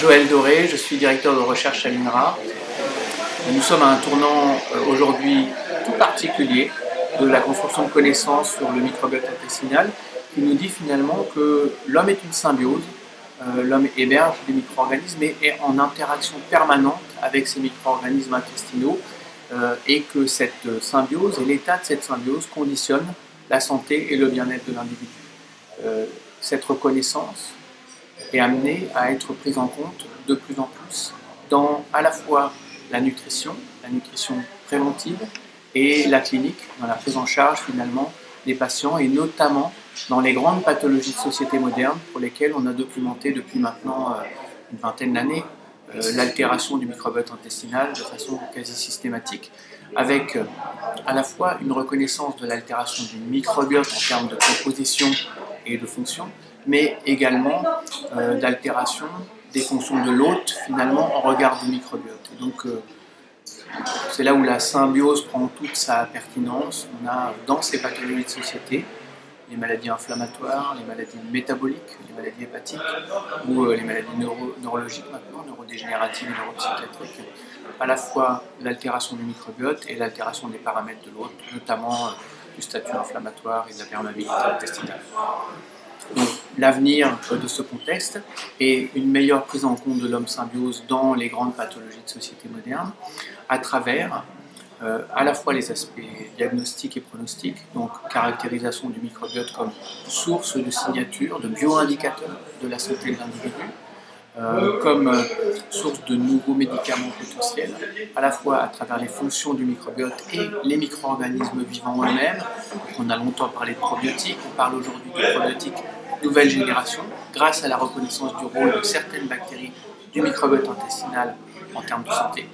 Joël Doré, je suis directeur de recherche à l'INRA. Nous sommes à un tournant aujourd'hui tout particulier de la construction de connaissances sur le microbiote intestinal qui nous dit finalement que l'homme est une symbiose, l'homme héberge des micro-organismes et est en interaction permanente avec ces micro-organismes intestinaux et que cette symbiose et l'état de cette symbiose conditionne la santé et le bien-être de l'individu. Cette reconnaissance est amenée à être prise en compte de plus en plus dans à la fois la nutrition préventive et la clinique, dans la prise en charge finalement des patients et notamment dans les grandes pathologies de société moderne pour lesquelles on a documenté depuis maintenant une vingtaine d'années l'altération du microbiote intestinal de façon quasi systématique, avec à la fois une reconnaissance de l'altération du microbiote en termes de composition et de fonction, mais également d'altération des fonctions de l'hôte finalement en regard du microbiote. Et donc c'est là où la symbiose prend toute sa pertinence. On a dans ces pathologies de société les maladies inflammatoires, les maladies métaboliques, les maladies hépatiques ou les maladies neurologiques maintenant, neurodégénératives et neuropsychiatriques, à la fois l'altération du microbiote et l'altération des paramètres de l'hôte, notamment du statut inflammatoire et de la perméabilité intestinale. Donc l'avenir de ce contexte est une meilleure prise en compte de l'homme symbiose dans les grandes pathologies de société moderne à travers à la fois les aspects diagnostiques et pronostiques, donc caractérisation du microbiote comme source de signature, de bioindicateur de la santé de l'individu, comme source de nouveaux médicaments potentiels, à la fois à travers les fonctions du microbiote et les micro-organismes vivants eux-mêmes. On a longtemps parlé de probiotiques, on parle aujourd'hui de probiotiques nouvelle génération, grâce à la reconnaissance du rôle de certaines bactéries du microbiote intestinal en termes de santé.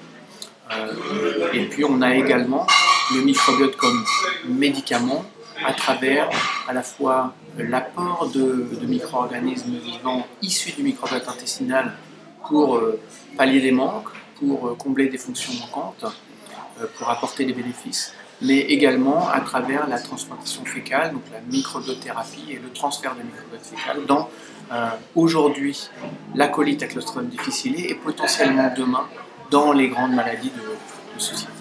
Et puis on a également le microbiote comme médicament à travers à la fois l'apport de micro-organismes vivants issus du microbiote intestinal pour pallier des manques, pour combler des fonctions manquantes, pour apporter des bénéfices, mais également à travers la transplantation fécale, donc la microbiothérapie et le transfert de microbiote fécal dans aujourd'hui la colite à Clostridium difficile et potentiellement demain dans les grandes maladies de société.